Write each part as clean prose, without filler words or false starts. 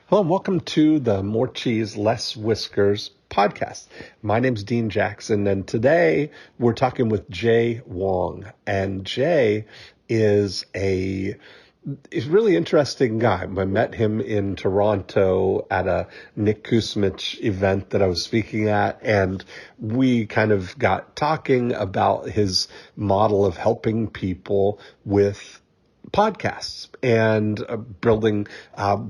Hello and welcome to the More Cheese Less Whiskers podcast. My name's Dean Jackson, and today we're talking with Jay Wong. And Jay is he's a really interesting guy. I met him in Toronto at a Nick Kusmich event that I was speaking at, and we kind of got talking about his model of helping people with podcasts and building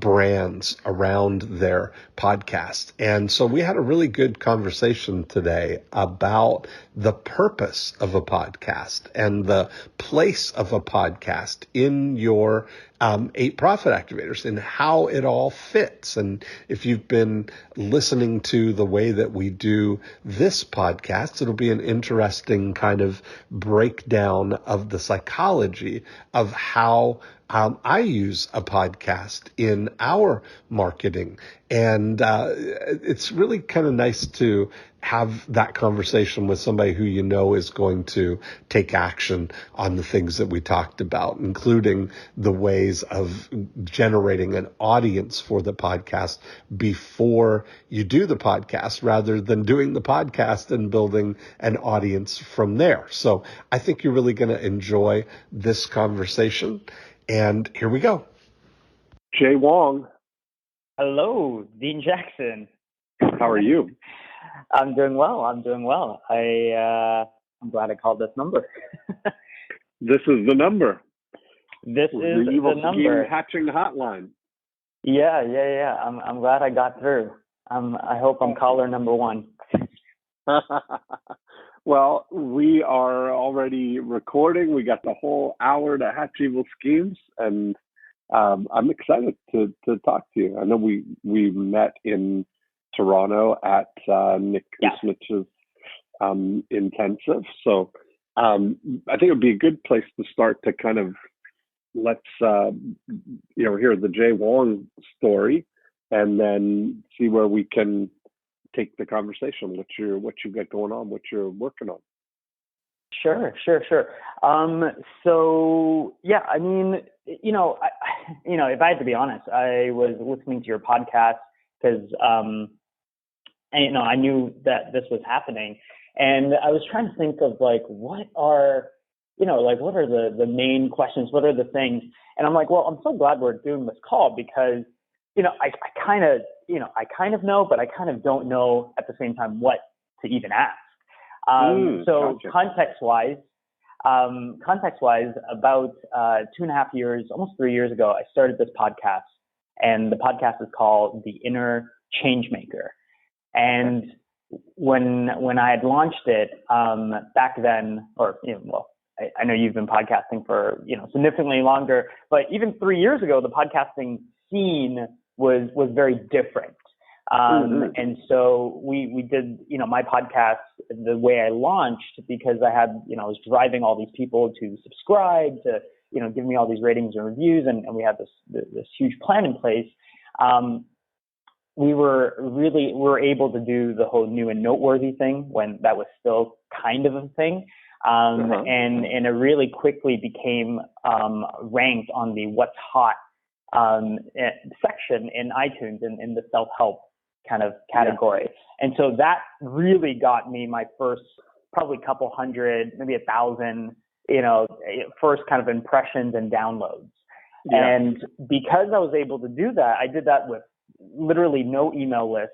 brands around their podcast. And so we had a really good conversation today about the purpose of a podcast and the place of a podcast in your 8 Profit Activators and how it all fits. And if you've been listening to the way that we do this podcast, it'll be an interesting kind of breakdown of the psychology of how I use a podcast in our marketing. And it's really kind of nice to have that conversation with somebody who you know is going to take action on the things that we talked about, including the ways of generating an audience for the podcast before you do the podcast, rather than doing the podcast and building an audience from there. So I think you're really going to enjoy this conversation. And here we go. Jay Wong. Hello, Dean Jackson. How are you? I'm doing well. I'm glad I called this number. This is the number. This is the evil the number. Scheme hatching hotline. Yeah. I'm glad I got through. I hope I'm caller number one. Well, we are already recording. We got the whole hour to hatch evil schemes, and I'm excited to talk to you. I know we met in Toronto at Nick Kusmich's intensive, so I think it would be a good place to start to kind of let's hear the Jay Wong story, and then see where we can take the conversation. What you got going on, what you're working on. Sure. So yeah, I mean, if I had to be honest, I was listening to your podcast because, I knew that this was happening, and I was trying to think of what are the main questions, what are the things, and I'm like, well, I'm so glad we're doing this call because, I kind of know, but I kind of don't know at the same time what to even ask. So gotcha. Context-wise, about 2.5 years, almost 3 years ago, I started this podcast, and the podcast is called The Inner Changemaker. And when I had launched it back then, I know you've been podcasting for significantly longer, but even 3 years ago, the podcasting scene was very different. And so we did, my podcast the way I launched, because I had, I was driving all these people to subscribe, to, give me all these ratings and reviews. And we had this huge plan in place. We were able to do the whole new and noteworthy thing when that was still kind of a thing. And it really quickly became ranked on the what's hot section in iTunes in the self-help kind of category. Yeah. And so that really got me my first probably couple hundred, maybe 1,000, first kind of impressions and downloads. Yeah. And because I was able to do that, I did that with literally no email list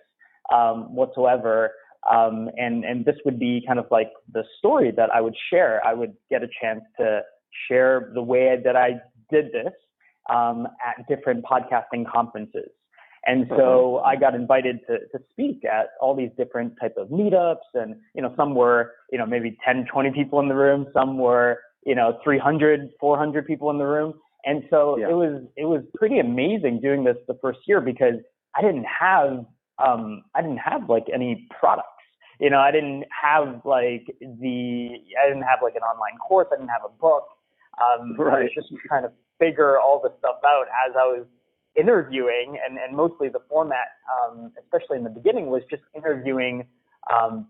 whatsoever. And this would be kind of like the story that I would share. I would get a chance to share the way that I did this at different podcasting conferences. And so I got invited to speak at all these different type of meetups, and, some were, maybe 10, 20 people in the room. Some were, 300, 400 people in the room. And so it was pretty amazing doing this the first year, because I didn't have like any products. I didn't have like an online course. I didn't have a book. I was just trying to figure all this stuff out as I was interviewing, and mostly the format, especially in the beginning, was just interviewing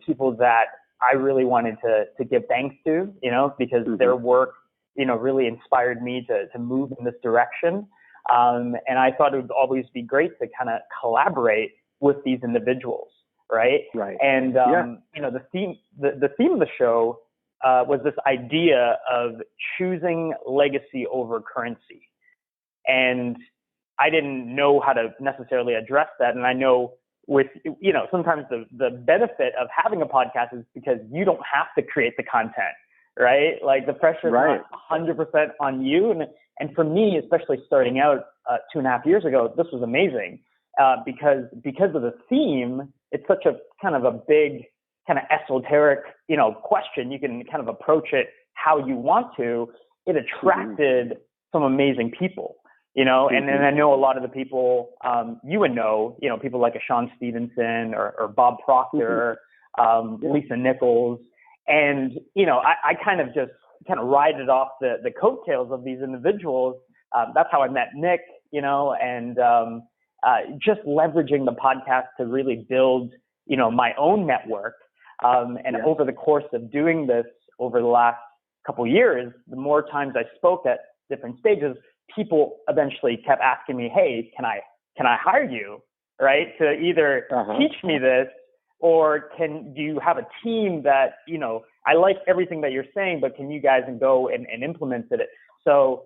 people that I really wanted to give thanks to, because their work, really inspired me to move in this direction. And I thought it would always be great to kind of collaborate with these individuals, right? Right. And the theme of the show was this idea of choosing legacy over currency. And I didn't know how to necessarily address that. And I know sometimes the benefit of having a podcast is because you don't have to create the content, right? Like the pressure is not 100% on you. And for me, especially starting out 2.5 years ago, this was amazing because of the theme. It's such a kind of a big kind of esoteric, question. You can kind of approach it how you want to. It attracted some amazing people. And I know a lot of the people you would know, people like a Sean Stevenson or Bob Proctor, Lisa Nichols. And, I kind of ride it off the coattails of these individuals. That's how I met Nick, and just leveraging the podcast to really build, my own network. Over the course of doing this over the last couple of years, the more times I spoke at different stages, people eventually kept asking me, hey, can I hire you, right, to either teach me this, or do you have a team that, I like everything that you're saying, but can you guys go and implement it? So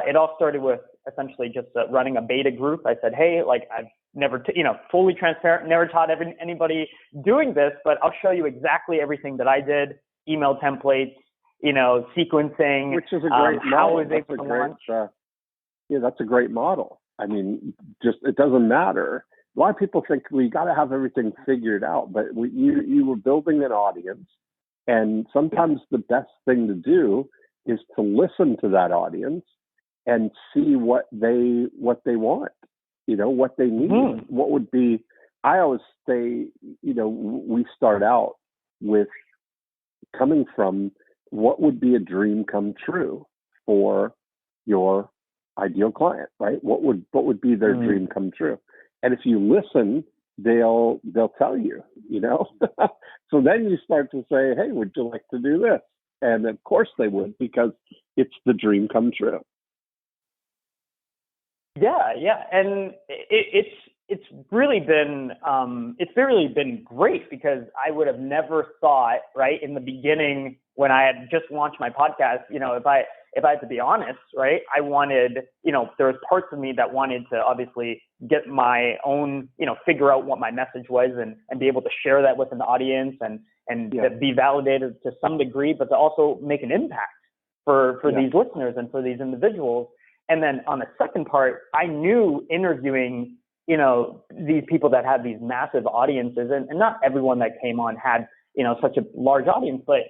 it all started with essentially just running a beta group. I said, hey, like I've never, fully transparent, never taught anybody doing this, but I'll show you exactly everything that I did, email templates, sequencing. Which is a great model. That's a great model. I mean, it doesn't matter. A lot of people think we got to have everything figured out, but you were building an audience, and sometimes the best thing to do is to listen to that audience and see what they want, what they need. What would be, I always say, we start out with coming from what would be a dream come true for your ideal client, right? What would be their dream come true? And if you listen, they'll tell you, So then you start to say, hey, would you like to do this? And of course they would, because it's the dream come true. Yeah. And it's really been great, because I would have never thought, right, in the beginning when I had just launched my podcast, if I had to be honest, right, I wanted, there was parts of me that wanted to obviously get my own, figure out what my message was and be able to share that with an audience and be validated to some degree, but to also make an impact for these listeners and for these individuals. And then on the second part, I knew interviewing, these people that had these massive audiences, and not everyone that came on had, such a large audience, but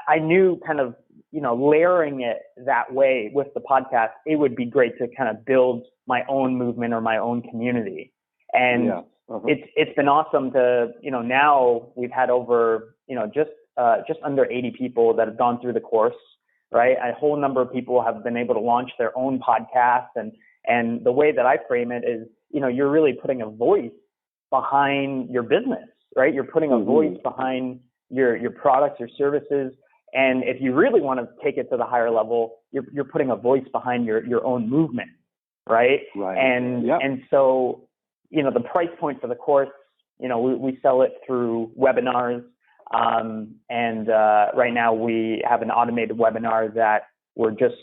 I knew kind of, layering it that way with the podcast, it would be great to kind of build my own movement or my own community. And it's been awesome to, now we've had over, just under 80 people that have gone through the course, right? A whole number of people have been able to launch their own podcast. And the way that I frame it is, you're really putting a voice behind your business, right? You're putting a voice behind your products, your services. And if you really want to take it to the higher level, you're putting a voice behind your own movement, right? And so, the price point for the course, we sell it through webinars. And right now we have an automated webinar that we're just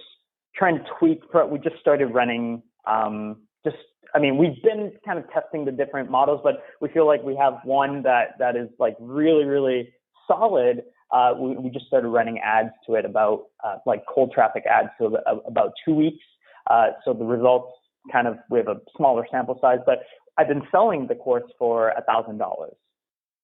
trying to tweak. We just started running, we've been kind of testing the different models, but we feel like we have one that is like really, really solid. We just started running ads to it about like cold traffic ads to about 2 weeks. So the results we have a smaller sample size, but I've been selling the course for $1,000.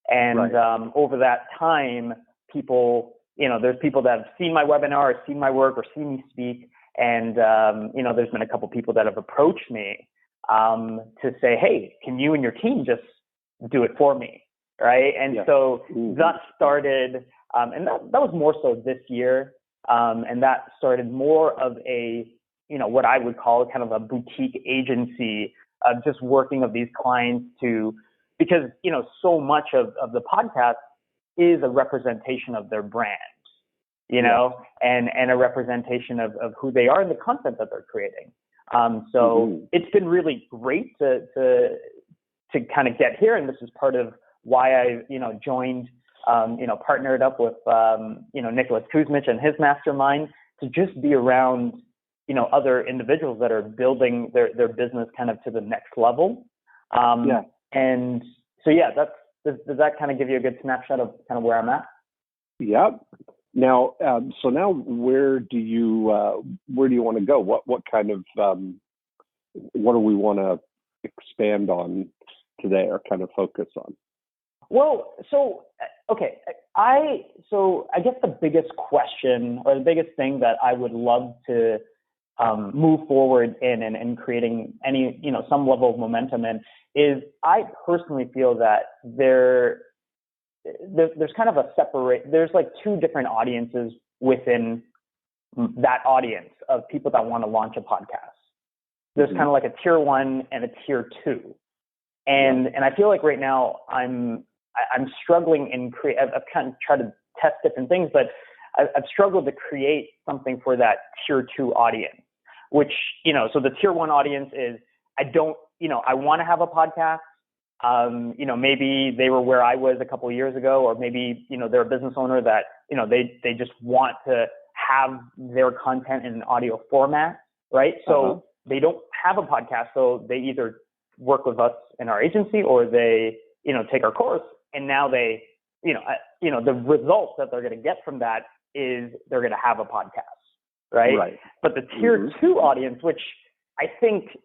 And over that time, people, there's people that have seen my webinar or seen my work or seen me speak. And, there's been a couple people that have approached me to say, hey, can you and your team just do it for me? Right. And so that started, and that was more so this year. And that started more of a, what I would call kind of a boutique agency of just working with these clients because, so much of the podcast is a representation of their brand, and a representation of who they are and the content that they're creating. So it's been really great to kind of get here. And this is part of why I, joined, partnered up with, Nick Kusmich and his mastermind to just be around, other individuals that are building their business kind of to the next level. And so, does that kind of give you a good snapshot of kind of where I'm at? Yeah. Now, so now where do you want to go? What kind of, what do we want to expand on today or kind of focus on? Well, so, okay. I guess the biggest question or the biggest thing that I would love to move forward in creating any, some level of momentum in is I personally feel that there's kind of there's like two different audiences within that audience of people that want to launch a podcast. There's kind of like a tier 1 and a tier 2. And I feel like right now I'm struggling I've kind of tried to test different things, but I've struggled to create something for that tier 2 audience, which, so the tier 1 audience is, I want to have a podcast. Maybe they were where I was a couple of years ago, or maybe, they're a business owner that, they just want to have their content in an audio format, right? So they don't have a podcast. So they either work with us in our agency or they, take our course. And now they, the results that they're going to get from that is they're going to have a podcast, right? But the tier 2 audience, which I think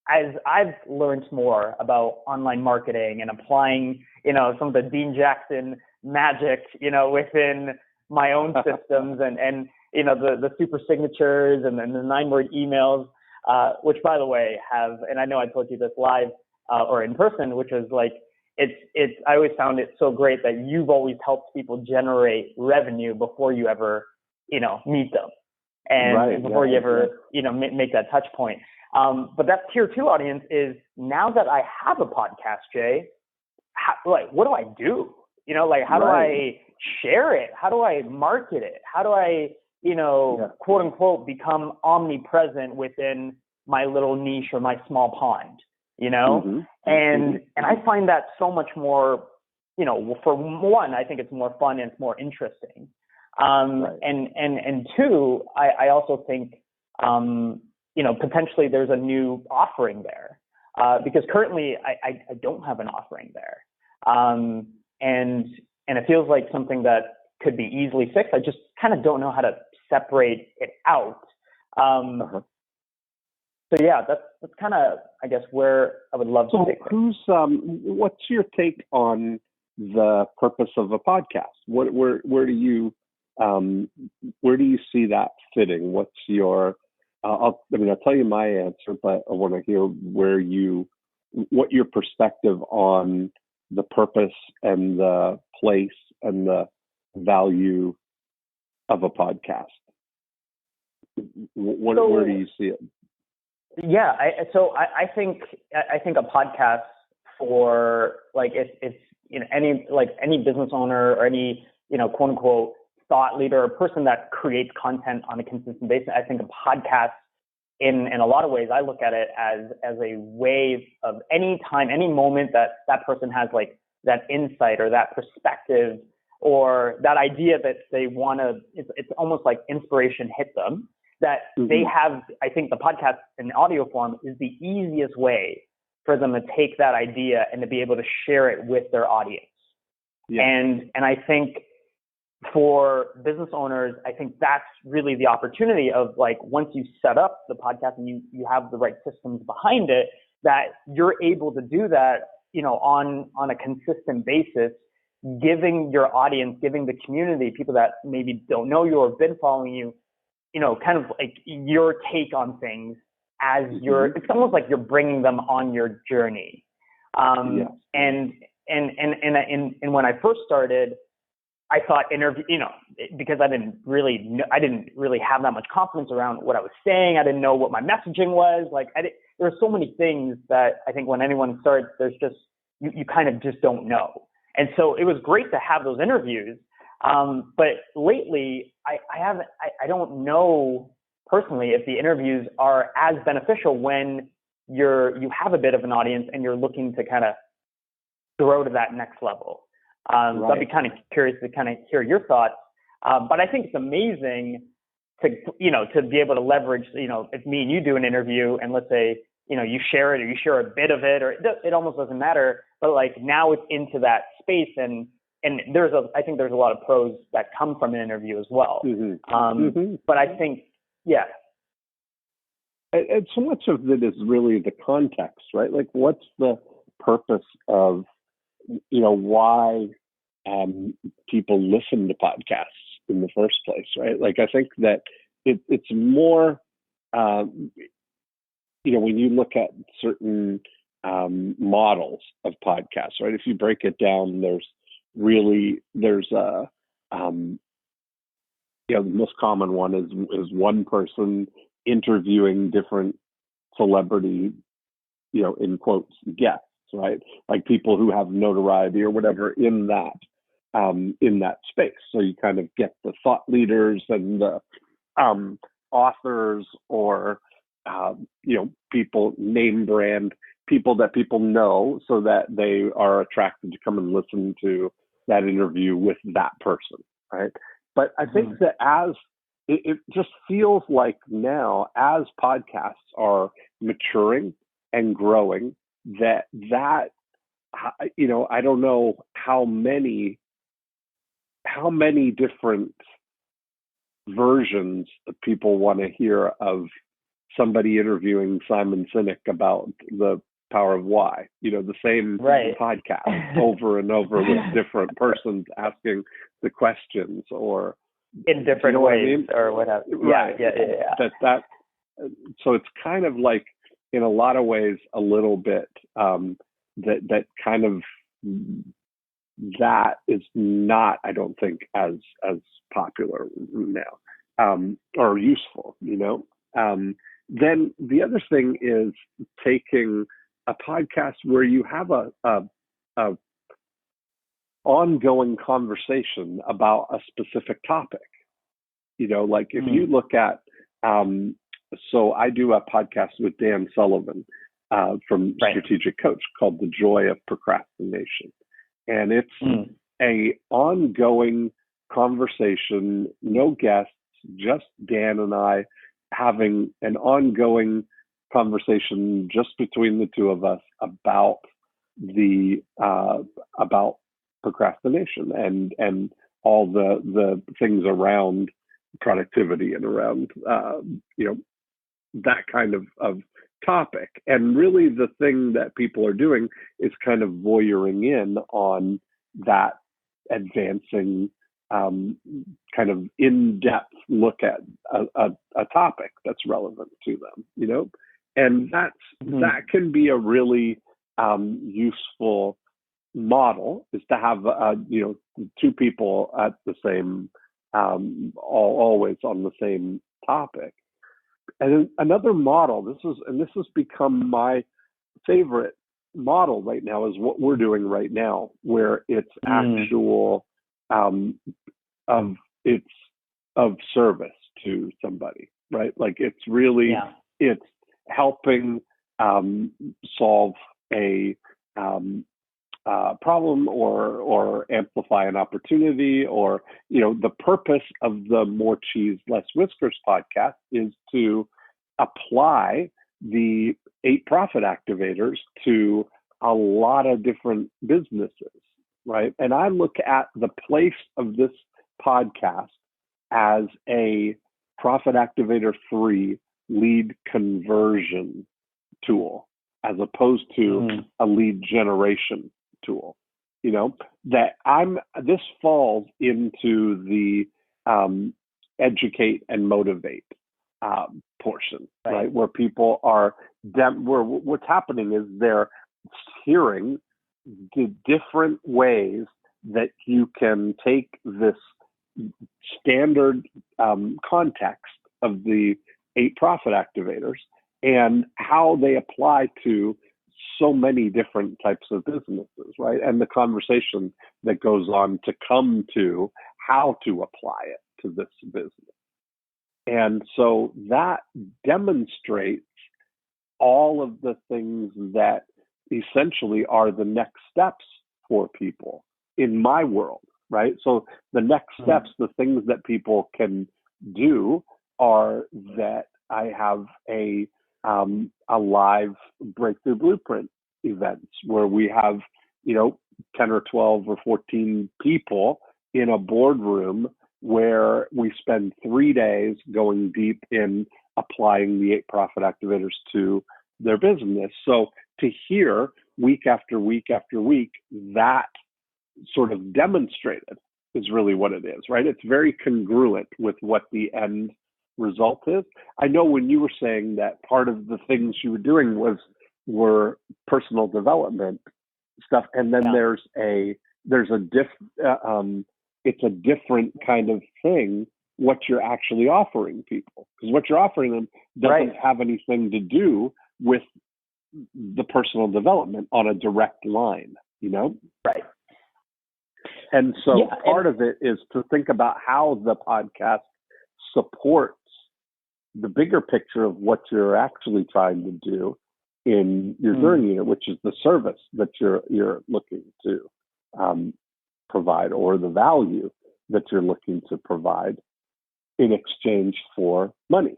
as I've learned more about online marketing and applying, some of the Dean Jackson magic, within my own systems and the super signatures and then the 9-word emails, which by the way and I know I told you this live or in person, which was like, I always found it so great that you've always helped people generate revenue before you ever, meet them and before you ever, make that touch point. But that tier 2 audience is, now that I have a podcast, Jay, what do I do? How do I share it? How do I market it? How do I, quote unquote, become omnipresent within my little niche or my small pond, And I find that so much more, for one, I think it's more fun and it's more interesting. And two, I also think, potentially there's a new offering there, because currently I don't have an offering there. And it feels like something that could be easily fixed. I just kind of don't know how to separate it out. So that's kind of, I guess, where I would love to take it. What's your take on the purpose of a podcast? Where do you see that fitting? What's your I'll tell you my answer, but I want to hear what your perspective on the purpose and the place and the value of a podcast. Where do you see it? Yeah, I think a podcast for it's any business owner or any quote unquote thought leader or person that creates content on a consistent basis. I think a podcast in a lot of ways, I look at it as a way of any time, any moment that person has that insight or that perspective or that idea that they want to, it's almost like inspiration hit them, that they have. I think the podcast in audio form is the easiest way for them to take that idea and to be able to share it with their audience. And I think for business owners, I think that's really the opportunity of once you set up the podcast and you have the right systems behind it, that you're able to do that, on a consistent basis, giving your audience, giving the community, people that maybe don't know you or have been following you, kind of your take on things as it's almost like you're bringing them on your journey. And when I first started, I thought because I didn't really have that much confidence around what I was saying. I didn't know what my messaging was. There are so many things that I think when anyone starts, there's just, you kind of just don't know. And so it was great to have those interviews. But lately I don't know personally if the interviews are as beneficial when you have a bit of an audience and you're looking to kind of grow to that next level. So I'd be kind of curious to kind of hear your thoughts. But I think it's amazing to be able to leverage, if me and you do an interview and let's say, you share it or you share a bit of it, or it almost doesn't matter, but like now it's into that space and I think there's a lot of pros that come from an interview as well. But I think, yeah. And so much of it is really the context, right? Like what's the purpose of, why people listen to podcasts in the first place, right? Like I think that it's more, when you look at certain models of podcasts, right? If you break it down, there's the most common one is one person interviewing different celebrity, in quotes, guests, right? Like people who have notoriety or whatever in that space. So you kind of get the thought leaders and the authors or people, name brand people that people know, so that they are attracted to come and listen to that interview with that person, right? But I think that as it just feels like now, as podcasts are maturing and growing, that I don't know how many different versions of people want to hear of somebody interviewing Simon Sinek about the power of why, the same podcast over and over with different persons asking the questions or in different ways or whatever. Right. Yeah. So it's kind of like, in a lot of ways, a little bit that kind of, that is not, I don't think, as popular now or useful, Then the other thing is taking a podcast where you have a ongoing conversation about a specific topic. Like if you look at, so I do a podcast with Dan Sullivan from Strategic Coach called The Joy of Procrastination. And it's a ongoing conversation, no guests, just Dan and I having an ongoing conversation just between the two of us about about procrastination and all the things around productivity and around that kind of topic. And really the thing that people are doing is kind of voyeuring in on that advancing kind of in-depth look at a topic that's relevant to them, and that can be a really useful model, is to have two people at the same always on the same topic. And another model, this has become my favorite model right now, is what we're doing right now, where it's actual it's of service to somebody, right? Like it's really it's helping solve a problem or amplify an opportunity, or the purpose of the More Cheese Less Whiskers podcast is to apply the 8 Profit Activators to a lot of different businesses, right? And I look at the place of this podcast as a Profit Activator 3 lead conversion tool, as opposed to a lead generation tool. This falls into the educate and motivate portion, right? Where people are, where what's happening is they're hearing the different ways that you can take this standard context of the 8 Profit Activators and how they apply to so many different types of businesses, right? And the conversation that goes on to come to how to apply it to this business. And so that demonstrates all of the things that essentially are the next steps for people in my world, right? So the next steps, the things that people can do are that I have a live breakthrough blueprint events where we have, 10 or 12 or 14 people in a boardroom where we spend 3 days going deep in applying the 8 profit activators to their business. So to hear week after week after week that sort of demonstrated is really what it is, right? It's very congruent with what the end result is. I know when you were saying that part of the things you were doing were personal development stuff, and then it's a different kind of thing what you're actually offering people, because what you're offering them doesn't have anything to do with the personal development on a direct line, Right. And so part of it is to think about how the podcast supports the bigger picture of what you're actually trying to do in your journey, which is the service that you're looking to provide, or the value that you're looking to provide in exchange for money,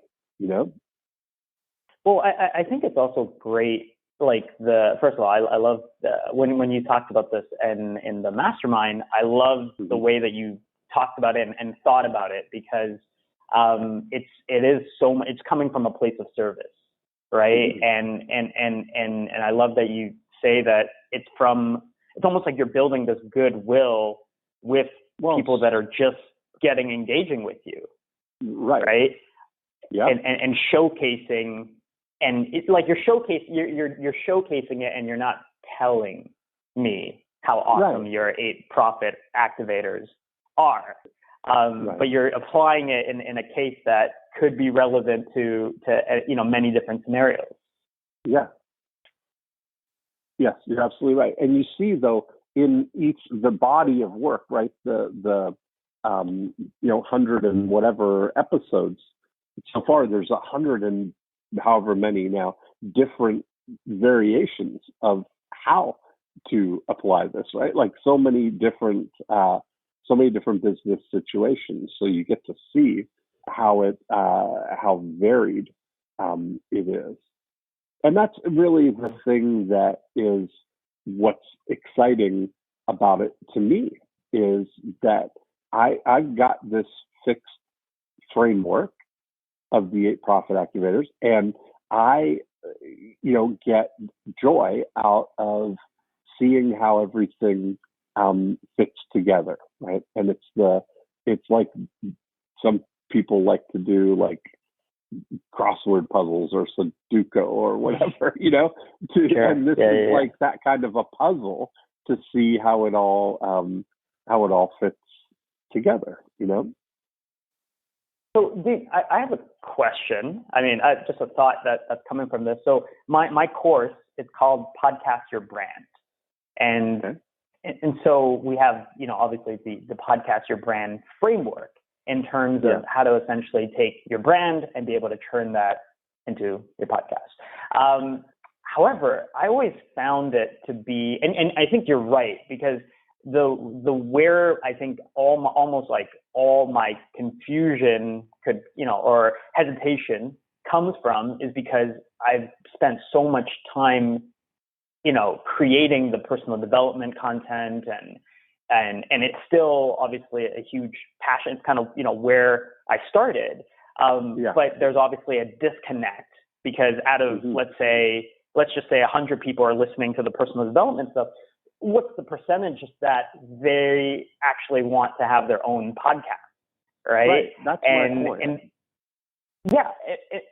Well, I think it's also great. First of all, I love when you talked about this in the mastermind, I love the way that you talked about it and thought about it, because it's coming from a place of service, right? And I love that you say that it's almost like you're building this goodwill with people that are just engaging with you, right? Yeah, and showcasing. And it's like you're showcasing it, and you're not telling me how awesome your 8 profit activators are, but you're applying it in a case that could be relevant to many different scenarios. Yeah. Yes, you're absolutely right. And you see, though, in the body of work, right? The 100 and whatever episodes so far. There's 100 and however many now different variations of how to apply this, right? Like so many different business situations. So you get to see how varied it is. And that's really the thing that is what's exciting about it to me, is that I've got this fixed framework of the 8 profit activators, and I get joy out of seeing how everything fits together, right? And it's like some people like to do like crossword puzzles or Sudoku or whatever, and this is like that kind of a puzzle to see how it all fits together, So, I have a question. I mean, just a thought that's coming from this. So, my course is called Podcast Your Brand, and so we have, obviously the Podcast Your Brand framework in terms of how to essentially take your brand and be able to turn that into your podcast. However, I always found it to be, and I think you're right, because the where I think almost like all my confusion could, or hesitation comes from, is because I've spent so much time, creating the personal development content, and it's still obviously a huge passion. It's kind of, where I started. But there's obviously a disconnect, because out of, let's just say 100 people are listening to the personal development stuff. What's the percentage that they actually want to have their own podcast, right? That's my point.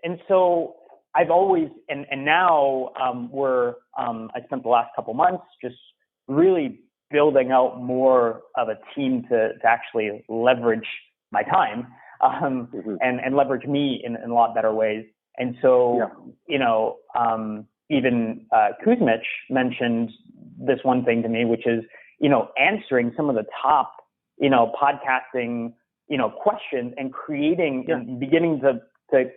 And so I've always, and now I spent the last couple months just really building out more of a team to actually leverage my time and leverage me in a lot better ways. And so, even Kusmich mentioned this one thing to me, which is, answering some of the top, podcasting questions and creating and beginning to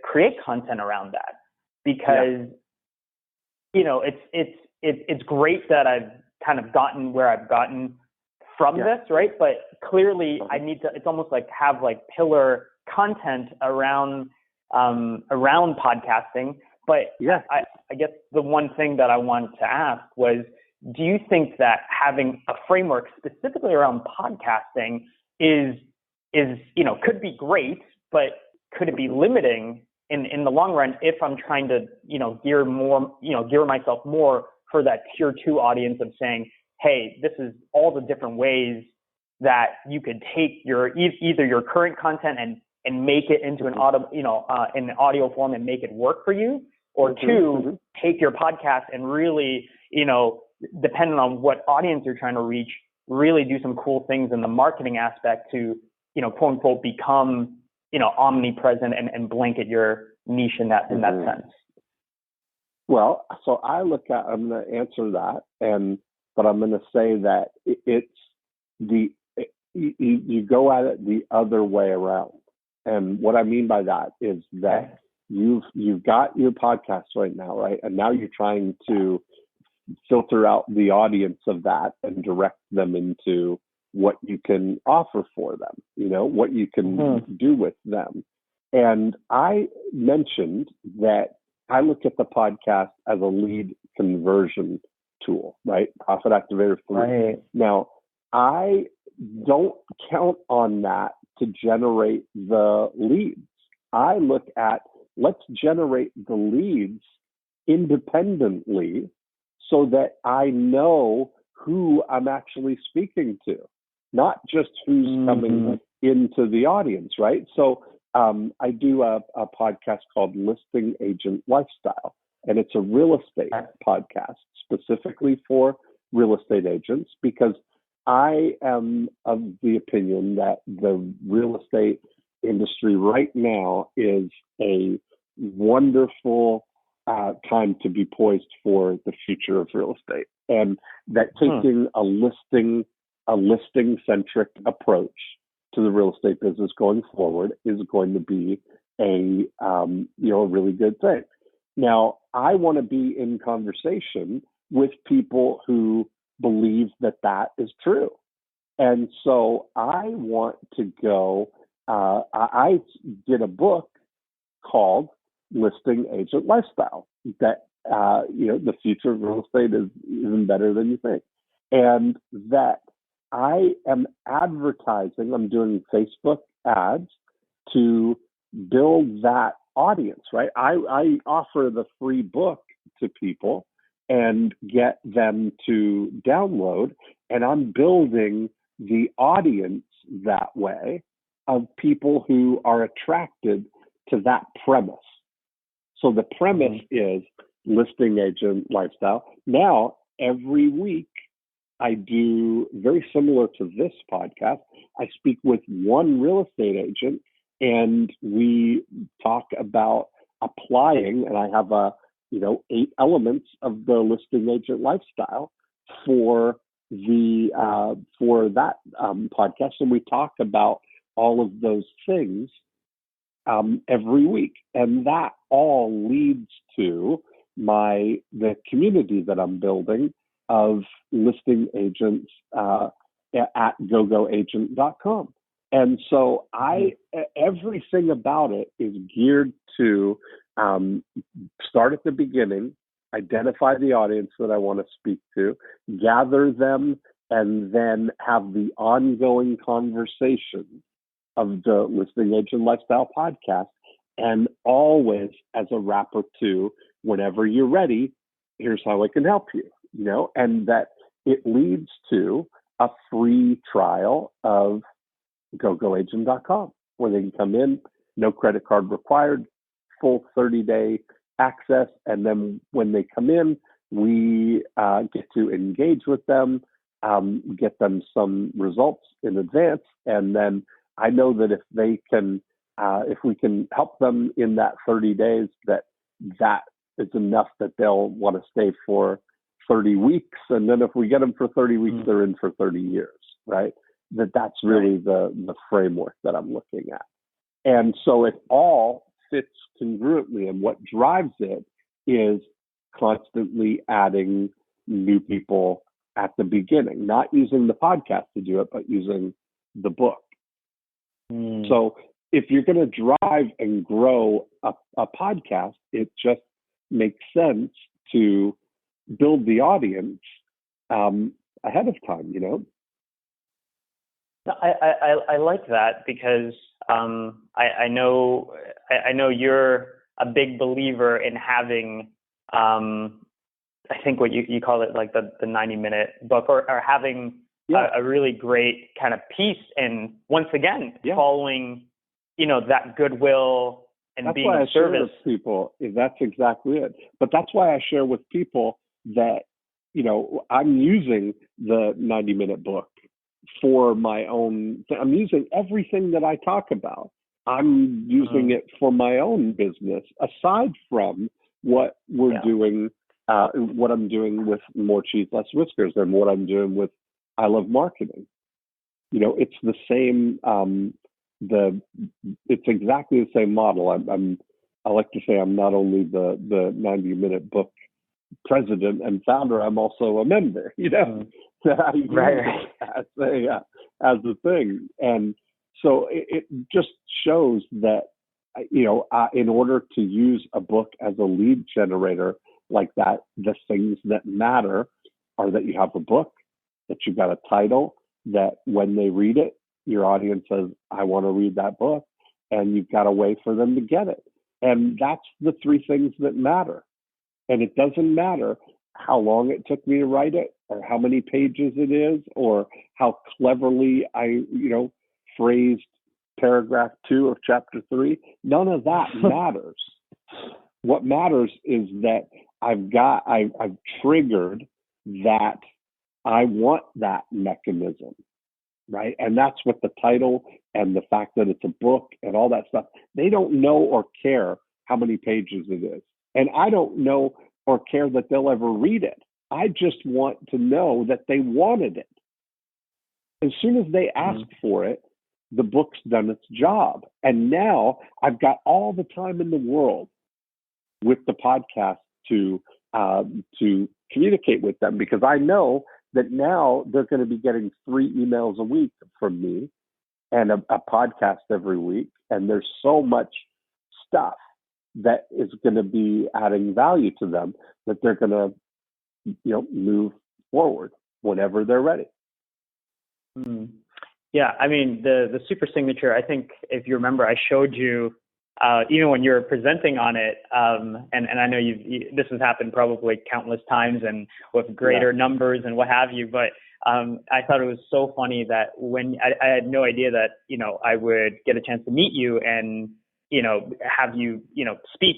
create content around that, because it's great that I've kind of gotten where I've gotten from this, right? But clearly I need to, it's almost like have like pillar content around podcasting. But I guess the one thing that I wanted to ask was, do you think that having a framework specifically around podcasting is could be great, but could it be limiting in the long run if I'm trying to, gear myself more for that tier 2 audience of saying, hey, this is all the different ways that you could take your either your current content and make it into an in audio form and make it work for you, or two, take your podcast and really, depending on what audience you're trying to reach, really do some cool things in the marketing aspect to, quote unquote, become, omnipresent and blanket your niche in that sense. Well, so I'm going to answer that, but I'm going to say that you go at it the other way around. And what I mean by that is that you've got your podcast right now, right? And now you're trying to filter out the audience of that and direct them into what you can offer for them, what you can do with them. And I mentioned that I look at the podcast as a lead conversion tool, right? Profit Activators 3. Right. Now, I don't count on that to generate the leads. I look at, let's generate the leads independently so that I know who I'm actually speaking to, not just who's coming into the audience, right? So I do a podcast called Listing Agent Lifestyle, and it's a real estate podcast specifically for real estate agents, because I am of the opinion that the real estate industry right now is a wonderful time to be poised for the future of real estate, and that taking a listing-centric approach to the real estate business going forward is going to be a really good thing. Now, I want to be in conversation with people who believe that is true. And so I want to go, I did a book called Listing Agent Lifestyle that, the future of real estate is even better than you think. And that I am advertising, I'm doing Facebook ads to build that audience, right? I offer the free book to people and get them to download, and I'm building the audience that way of people who are attracted to that premise. So the premise is listing agent lifestyle. Now, every week, I do very similar to this podcast. I speak with one real estate agent, and we talk about applying, and I have 8 elements of the listing agent lifestyle for that podcast, and we talk about all of those things every week, and that all leads to the community that I'm building of listing agents at gogoagent.com. And so everything about it is geared to start at the beginning, identify the audience that I want to speak to, gather them, and then have the ongoing conversation of the Listing Agent Lifestyle podcast. And always as a wrapper to, whenever you're ready, here's how I can help you, and that it leads to a free trial of gogoagent.com where they can come in, no credit card required, full 30-day access. And then when they come in, we get to engage with them, get them some results in advance. And then I know that if we can help them in that 30 days, that is enough that they'll want to stay for 30 weeks. And then if we get them for 30 weeks, they're in for 30 years, right? that's really the framework that I'm looking at. And so it all fits congruently, and what drives it is constantly adding new people at the beginning, not using the podcast to do it, but using the book. So if you're going to drive and grow a podcast, it just makes sense to build the audience ahead of time, you know? I like that because I know you're a big believer in having I think what you call it, like the 90-minute book, or having a really great kind of piece, and once again following that goodwill and that's being why of I share service. with people. That's exactly it. But that's why I share with people that I'm using the 90-minute book for my own. I'm using everything that I talk about. I'm using it for my own business, aside from what we're doing, what I'm doing with More Cheese Less Whiskers, and what I'm doing with I Love Marketing. It's the same. It's exactly the same model. I like to say I'm not only the 90-minute book president and founder, I'm also a member. As a thing. And so it just shows that in order to use a book as a lead generator like that, the things that matter are that you have a book, that you've got a title, that when they read it, your audience says, I want to read that book, and you've got a way for them to get it. And that's the three things that matter. And it doesn't matter how long it took me to write it, or how many pages it is, or how cleverly I, phrased paragraph 2 of chapter 3. None of that matters. What matters is that I've triggered that I want that mechanism, right? And that's what the title and the fact that it's a book and all that stuff, they don't know or care how many pages it is. And I don't know or care that they'll ever read it. I just want to know that they wanted it. As soon as they ask for it, the book's done its job. And now I've got all the time in the world with the podcast to communicate with them, because I know that now they're going to be getting 3 emails a week from me and a podcast every week. And there's so much stuff that is going to be adding value to them that they're going to, move forward whenever they're ready. Yeah, I mean, the super signature, I think if you remember, I showed you, even when you were presenting on it, and I know this has happened probably countless times and with greater numbers and what have you, but I thought it was so funny that when I had no idea that, I would get a chance to meet you and, have you, speak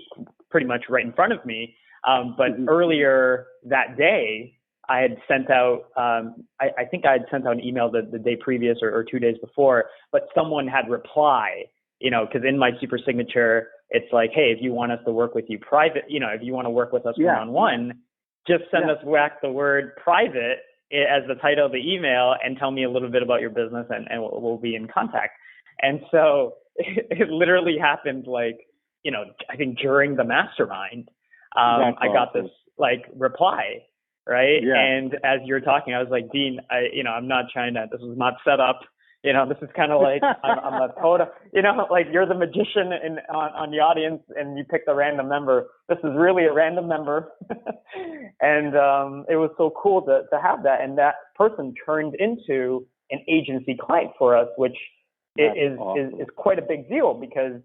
pretty much right in front of me. But earlier that day, I had sent out, I think I had sent out an email the day previous or 2 days before, but someone had replied, because in my super signature, it's like, hey, if you want us to work with you private, if you want to work with us one-on-one, just send us back the word private as the title of the email and tell me a little bit about your business, and we'll be in contact. And so it literally happened I think during the mastermind, I got this reply. Right. Yeah. And as you're talking, I was like, Dean, I'm not trying to, this was not set up. This is kind of like, I'm a total, you're the magician on the audience and you picked a random number. This is really a random number. And it was so cool to have that. And that person turned into an agency client for us, which is quite a big deal, because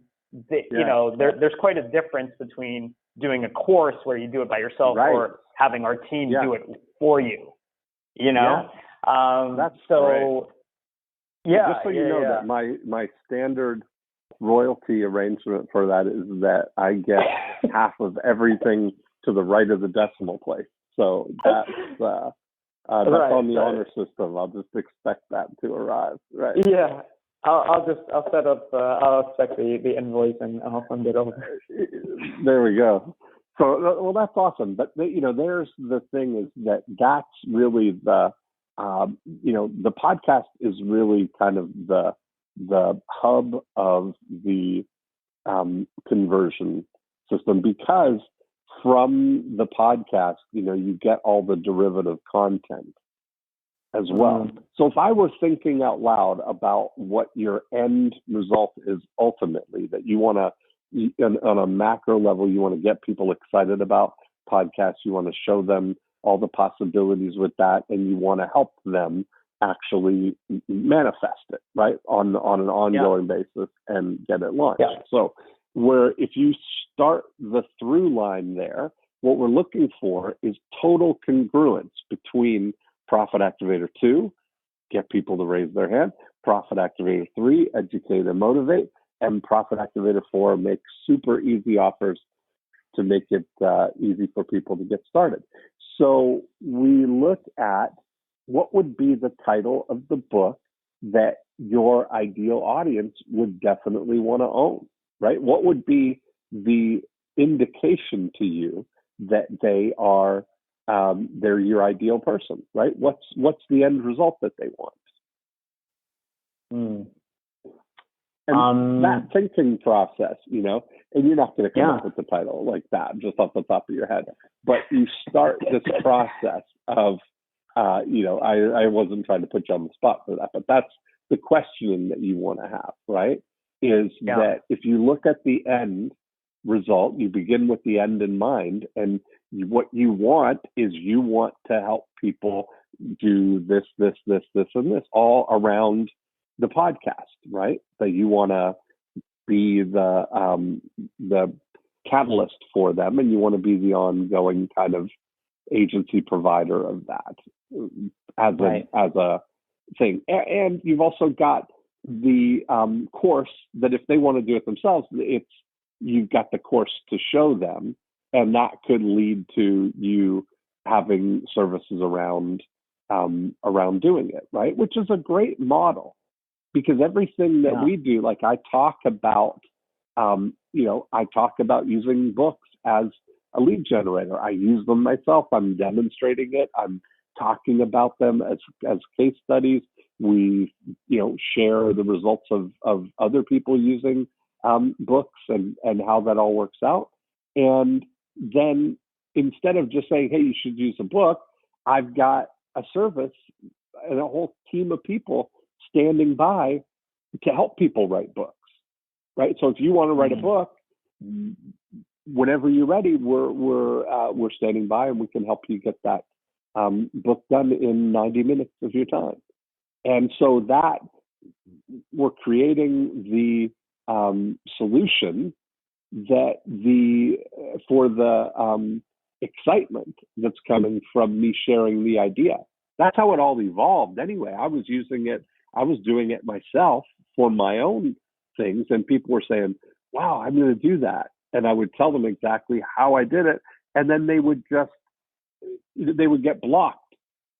there's quite a difference between doing a course where you do it by yourself or having our team do it for you, That's so great. Just so you know that my standard royalty arrangement for that is that I get half of everything to the right of the decimal place. So that's on the honor system. I'll just expect that to arrive. Right. Yeah. I'll set up, I'll expect the invoice and I'll send it over. There we go. So, well, that's awesome. But, there's the thing is that's really the podcast is really kind of the hub of the conversion system, because from the podcast, you get all the derivative content as well. So if I were thinking out loud about what your end result is ultimately, that you want to, on a macro level, you want to get people excited about podcasts, you want to show them all the possibilities with that, and you want to help them actually manifest it, right, on an ongoing basis and get it launched. Yeah. So where if you start the through line there, what we're looking for is total congruence between Profit Activator 2, get people to raise their hand, Profit Activator 3, educate and motivate, and Profit Activator 4, make super easy offers to make it easy for people to get started. So we look at what would be the title of the book that your ideal audience would definitely want to own, right? What would be the indication to you that they are they're your ideal person, right? What's the end result that they want? And that thinking process, and you're not going to come up with the title like that just off the top of your head, but you start this process of, I wasn't trying to put you on the spot for that, but that's the questioning that you want to have, right? Is that if you look at the end result, you begin with the end in mind, and what you want is you want to help people do this, and this all around the podcast, right? That you want to be the catalyst for them, and you want to be the ongoing kind of agency provider of that as a thing. And you've also got the course that if they want to do it themselves, you've got the course to show them, and that could lead to you having services around doing it, right? Which is a great model, because everything that we do, like I talk about, using books as a lead generator. I use them myself. I'm demonstrating it. I'm talking about them as case studies. We, share the results of other people using books and how that all works out. And then instead of just saying, hey, you should use a book, I've got a service and a whole team of people standing by to help people write books, right? So if you want to write a book, whenever you're ready, we're standing by, and we can help you get that book done in 90 minutes of your time. And so that we're creating the solution that for the excitement that's coming from me sharing the idea. That's how it all evolved anyway. I was doing it myself for my own things, and people were saying, wow, I'm going to do that. And I would tell them exactly how I did it, and then they would get blocked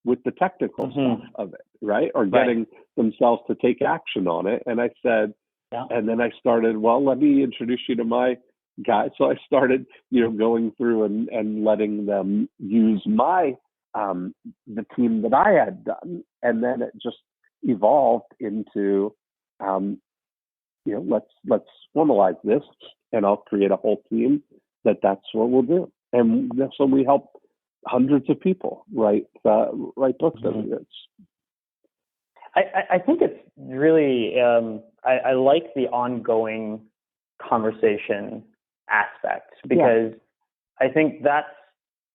with the technical stuff of it, right? Or getting themselves to take action on it. And I said, and then I started, well, let me introduce you to my guy. So I started, going through and letting them use my, the team that I had done. And then it just evolved into, let's formalize this, and I'll create a whole team that's what we'll do. And that's when we help hundreds of people write books every year. I think it's really, I like the ongoing conversation aspect, because I think that's,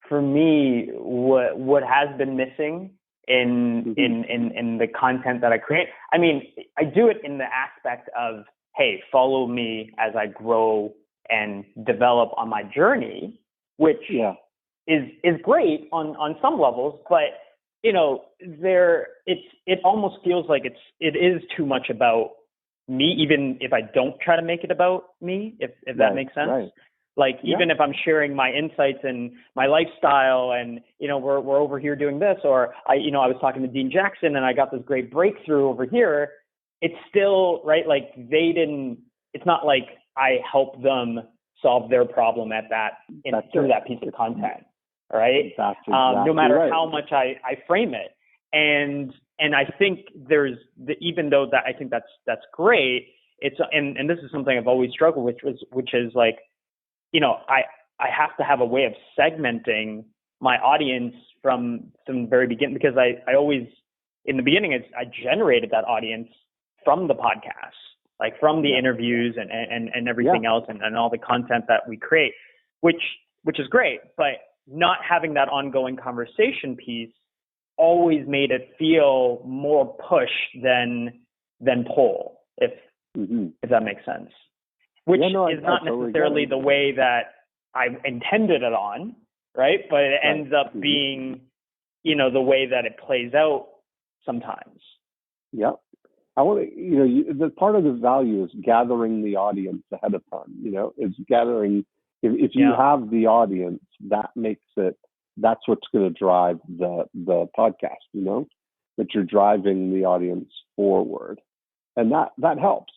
for me, what has been missing in the content that I create. I mean, I do it in the aspect of, hey, follow me as I grow and develop on my journey, which is great on some levels, but it almost feels like it is too much about me, even if I don't try to make it about me, if that makes sense. Right. Like, even if I'm sharing my insights and my lifestyle, and we're over here doing this, or I was talking to Dean Jackson and I got this great breakthrough over here. It's still right. Like, it's not like I help them solve their problem through that piece of content. Right. Exactly no matter how much I frame it. And I think even though that I think that's great, and this is something I've always struggled with, which is like, I have to have a way of segmenting my audience from the very beginning, because I always, in the beginning, I generated that audience from the podcast, like from the interviews and everything else, and all the content that we create, which is great, but not having that ongoing conversation piece always made it feel more push than pull, if that makes sense. Which is not necessarily the way that I intended it on, right? But it ends up being, the way that it plays out sometimes. Yeah. I want to, the part of the value is gathering the audience ahead of time, it's gathering, if you have the audience, that's what's going to drive the podcast, that you're driving the audience forward. And that helps,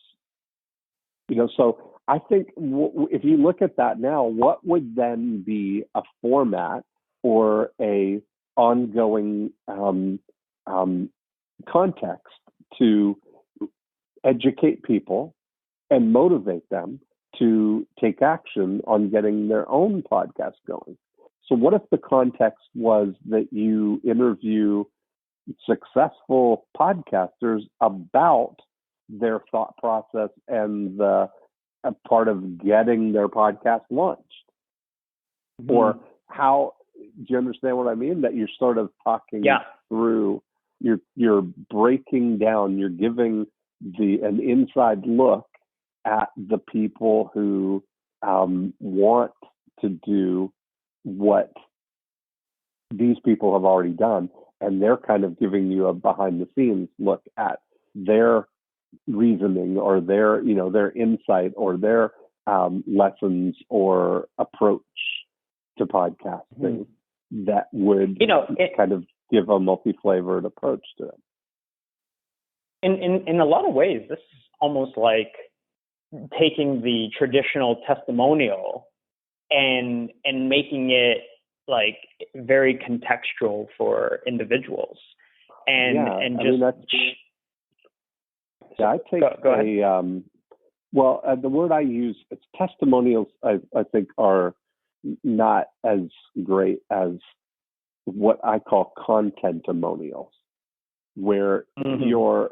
so I think if you look at that now, what would then be a format or a ongoing context to educate people and motivate them to take action on getting their own podcast going? So what if the context was that you interview successful podcasters about their thought process and the part of getting their podcast launched? Or how, do you understand what I mean? That you're sort of talking through, you're breaking down, you're giving an inside look at the people who want to do what these people have already done, and they're kind of giving you a behind the scenes look at their reasoning or their insight or their lessons or approach to podcasting that would kind of give a multi-flavored approach to it. In a lot of ways, this is almost like taking the traditional testimonial and making it like very contextual for individuals. I take go ahead. The word I use, it's testimonials, I think are not as great as what I call contentimonials, where you're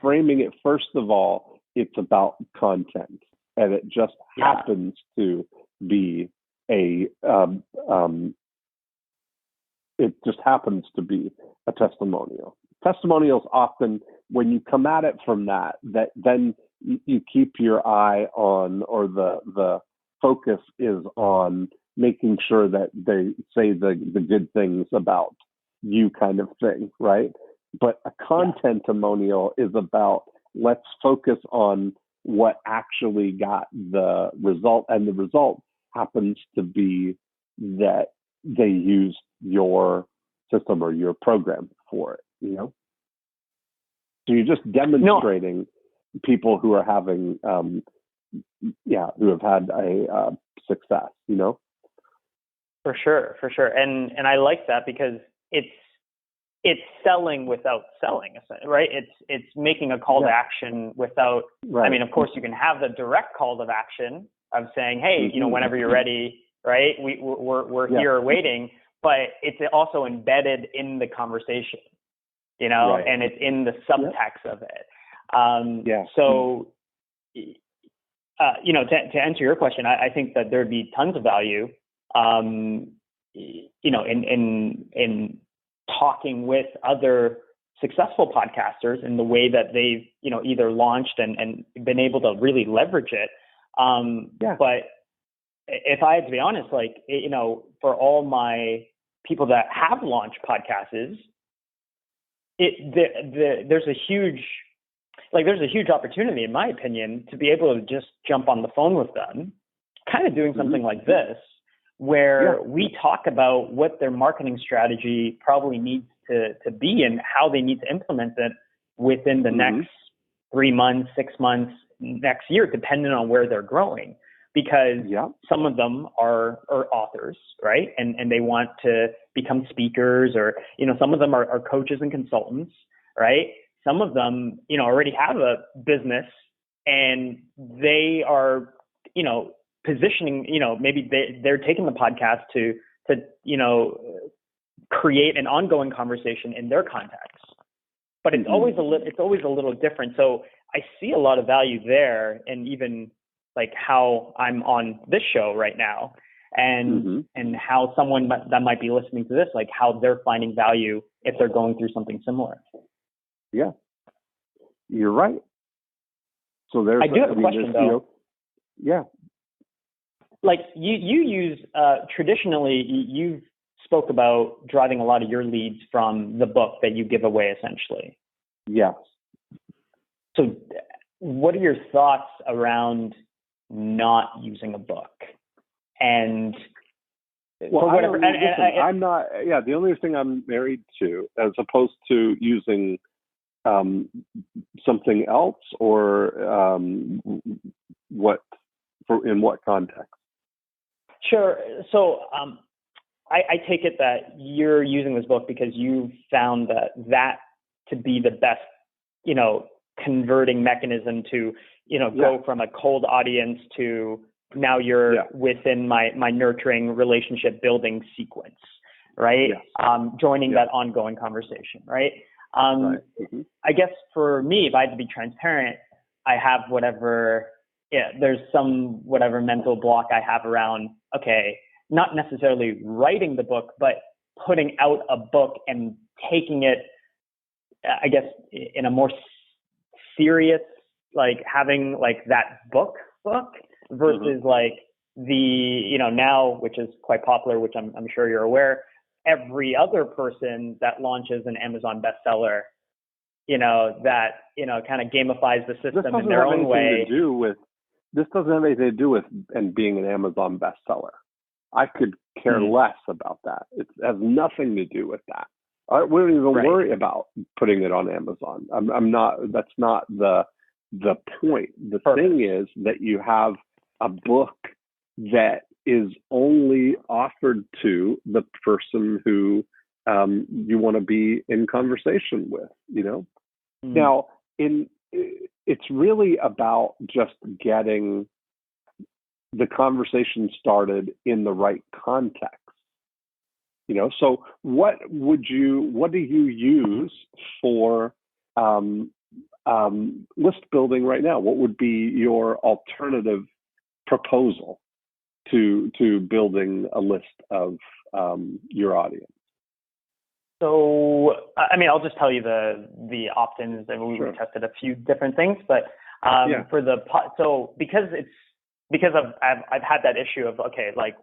framing it, first of all, it's about content, and it just happens to be a testimonial. Testimonials often, when you come at it from that then you keep your eye on, or the focus is on making sure that they say the good things about you, kind of thing, right? But a contentimonial is about, let's focus on what actually got the result, and the result happens to be that they used your system or your program for it, So you're just demonstrating people who are having, who have had a success, For sure. And I like that, because it's selling without selling, right? It's making a call to action without, I mean, of course you can have the direct call to action of saying, hey, whenever you're ready, right? We're here waiting, but it's also embedded in the conversation, and it's in the subtext of it. So, to answer your question, I think that there'd be tons of value, in talking with other successal podcasters in the way that they've, either launched and been able to really leverage it. But if I had to be honest, for all my people that have launched podcasts, there's a huge opportunity, in my opinion, to be able to just jump on the phone with them, kind of doing something like this, where we talk about what their marketing strategy probably needs to be and how they need to implement it within the next 3 months, 6 months, next year, depending on where they're growing. because some of them are authors, right? And they want to become speakers, or, some of them are coaches and consultants, right? Some of them, already have a business and they are, positioning, maybe they're taking the podcast to create an ongoing conversation in their context. But it's always a little different. So I see a lot of value there, and even like how I'm on this show right now, and how someone that might be listening to this, like how they're finding value if they're going through something similar. Yeah, you're right. So there's. I do have a question though. Yeah. Like you use traditionally, you've spoke about driving a lot of your leads from the book that you give away, essentially. Yes. So what are your thoughts around not using a book? And well, I'm not, the only thing I'm married to, as opposed to using something else, or in what context? Sure. So I take it that you're using this book because you found that to be the best, converting mechanism to, go from a cold audience to now you're within my nurturing relationship building sequence, right? Yes. Joining that ongoing conversation, right? I guess for me, if I had to be transparent, I have there's some mental block I have around, not necessarily writing the book, but putting out a book and taking it, I guess, in a more serious, like having like that book versus like the, now, which is quite popular, which I'm sure you're aware, every other person that launches an Amazon bestseller, that, kind of gamifies the system in their own way. This doesn't have anything to do with and being an Amazon bestseller. I could care less about that. It has nothing to do with that. We don't even worry about putting it on Amazon. I'm not. That's not the point. The thing is that you have a book that is only offered to the person who you want to be in conversation with. Now it's really about just getting the conversation started in the right context. So what do you use for list building right now? What would be your alternative proposal to building a list of your audience? So, I'll just tell you the opt-ins, and we tested a few different things, but for because I've had that issue of,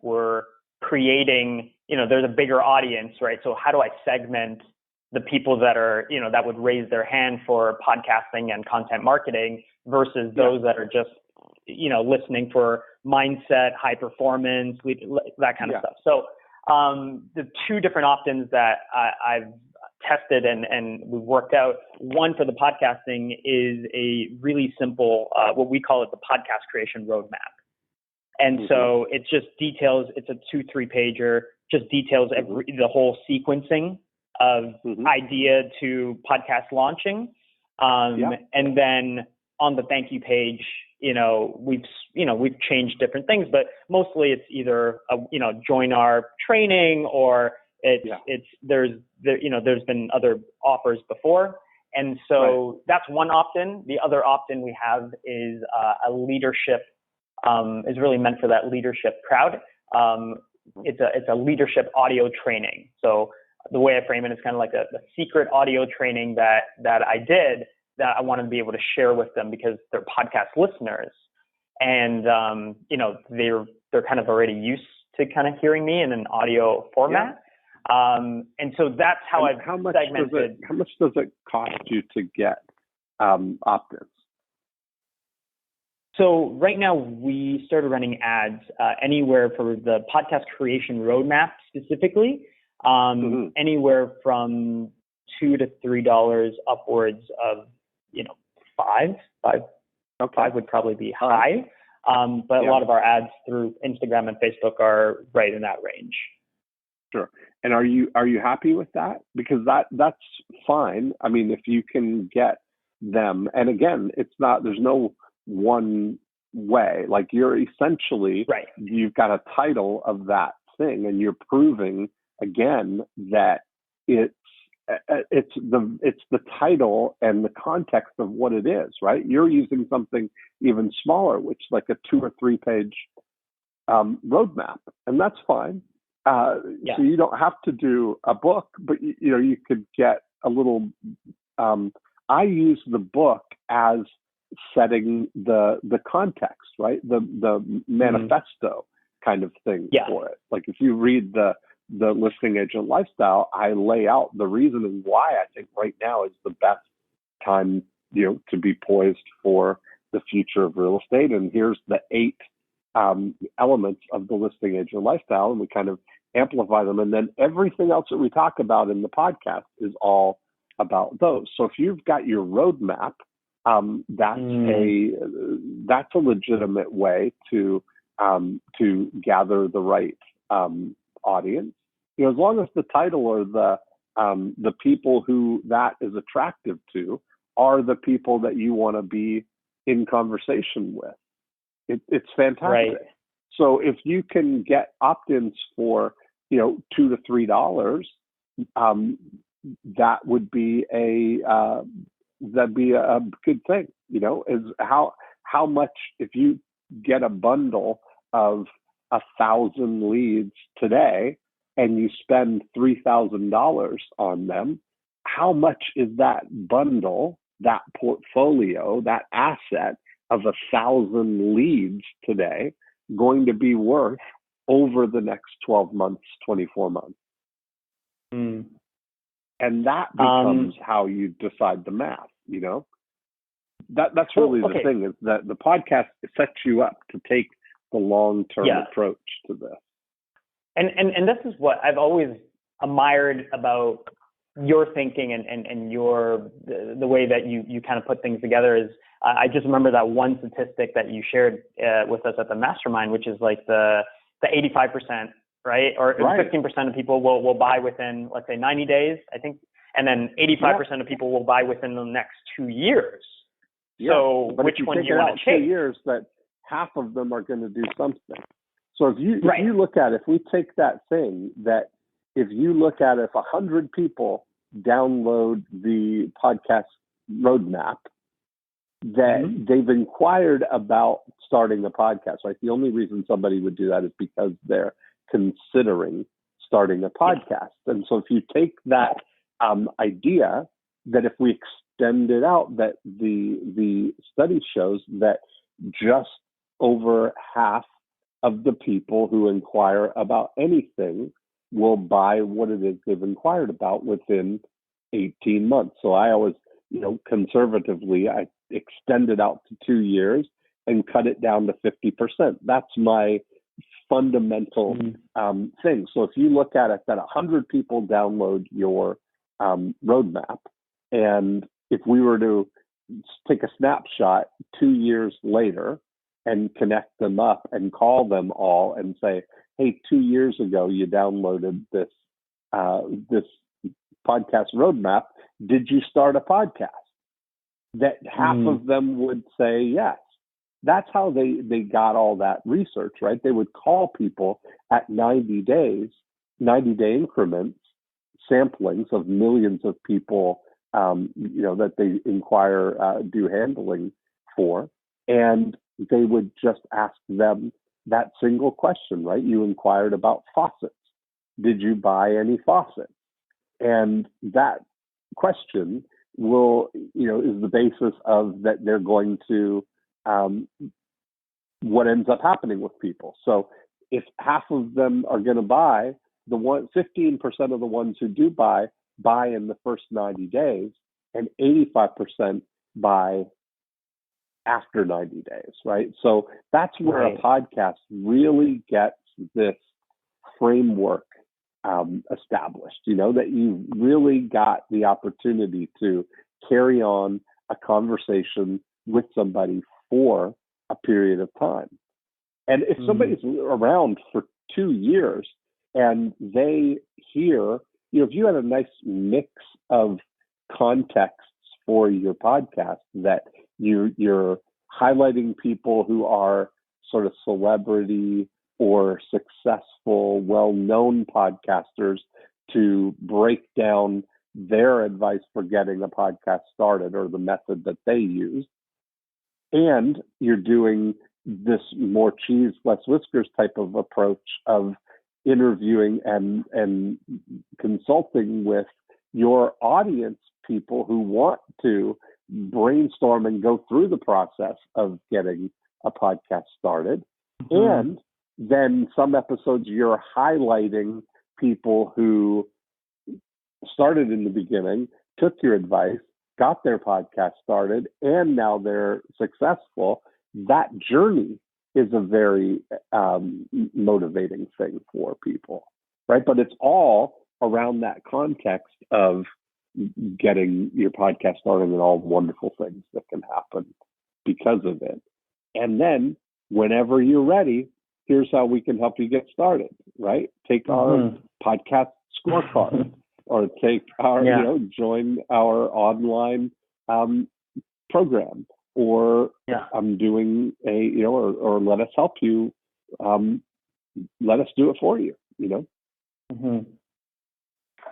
we're creating, there's a bigger audience, right? So how do I segment the people that are, that would raise their hand for podcasting and content marketing versus those that are just, listening for mindset, high performance, that kind of stuff. So the two different opt-ins that I've tested and we've worked out, one for the podcasting is a really simple, what we call it the podcast creation roadmap. And so it just details, it's a 2-3 pager, just details the whole sequencing of idea to podcast launching. And then on the thank you page, we've changed different things, but mostly it's either, join our training, or there's been other offers before. And so that's one opt-in. The other opt-in we have is a leadership, is really meant for that leadership crowd. It's a leadership audio training. So the way I frame it is kind of like a secret audio training that I did that I want to be able to share with them because they're podcast listeners, and they're kind of already used to kind of hearing me in an audio format. And so that's how I've segmented. How much does it cost you to get opt-ins? So right now we started running ads anywhere for the podcast creation roadmap specifically, anywhere from $2 to $3 upwards of, $5 would probably be high. But a lot of our ads through Instagram and Facebook are right in that range. Sure. And are you happy with that? Because that's fine. I mean, if you can get them, and again, there's no one way. Like, you're essentially, right, you've got a title of that thing, and you're proving again that it's the title and the context of what it is, right? You're using something even smaller, which is like a 2 or 3 page roadmap, and that's fine. So you don't have to do a book, but you could get a little. I use the book as setting the context, right? The manifesto kind of thing for it. Like, if you read the Listing Agent Lifestyle, I lay out the reasoning why I think right now is the best time, to be poised for the future of real estate. And here's the 8 elements of the Listing Agent Lifestyle, and we kind of amplify them. And then everything else that we talk about in the podcast is all about those. So if you've got your roadmap, that's a legitimate way to gather the right audience. As long as the title or the people who that is attractive to are the people that you want to be in conversation with. It's fantastic. Right. So if you can get opt-ins for $2 to $3, that would be that'd be a good thing. Is how much, if you get a bundle of 1,000 leads today and you spend $3,000 on them, how much is that bundle, that portfolio, that asset of 1,000 leads today going to be worth over the next 12 months, 24 months? And that becomes how you decide the math, That's really the thing, is that the podcast sets you up to take the long-term approach to this. And this is what I've always admired about your thinking and your the way that you kind of put things together is, I just remember that one statistic that you shared with us at the mastermind, which is like the 85%, right? Or 15% of people will buy within, let's say, 90 days, I think. And then 85% of people will buy within the next 2 years. So which one do you want to take? 2 years, that half of them are going to do something. So if you look at it, if we take that thing, that if you look at it, if 100 people download the podcast roadmap, that they've inquired about starting a podcast, right? The only reason somebody would do that is because they're considering starting a podcast. And so if you take that idea, that if we extend it out, that the study shows that just over half of the people who inquire about anything will buy what it is they've inquired about within 18 months. So I always, conservatively, I extend it out to 2 years and cut it down to 50%. That's my fundamental thing. So if you look at it, that 100 people download your roadmap, and if we were to take a snapshot 2 years later and connect them up and call them all and say, hey, 2 years ago you downloaded this this podcast roadmap, did you start a podcast? That half of them would say yes. That's how they got all that research, right? They would call people at 90-day increments, samplings of millions of people, that they do handling for, and they would just ask them that single question, right? You inquired about faucets. Did you buy any faucets? And that question is the basis of that they're going to, what ends up happening with people. So if half of them are going to buy, 15% of the ones who do buy in the first 90 days, and 85% buy after 90 days, right? So that's where a podcast really gets this framework established, that you really got the opportunity to carry on a conversation with somebody for a period of time. And if somebody's around for 2 years and they hear, if you had a nice mix of contexts for your podcast, that you're highlighting people who are sort of celebrity or successful, well-known podcasters to break down their advice for getting a podcast started or the method that they use. And you're doing this More Cheese, Less Whiskers type of approach of interviewing and consulting with your audience, people who want to brainstorm and go through the process of getting a podcast started. And then some episodes you're highlighting people who started in the beginning, took your advice, got their podcast started, and now they're successful. That journey is a very motivating thing for people, right? But it's all around that context of getting your podcast started and all the wonderful things that can happen because of it. And then whenever you're ready, here's how we can help you get started, right? Take our podcast scorecard or take our, join our online program, or I'm doing or let us help you. Let us do it for you,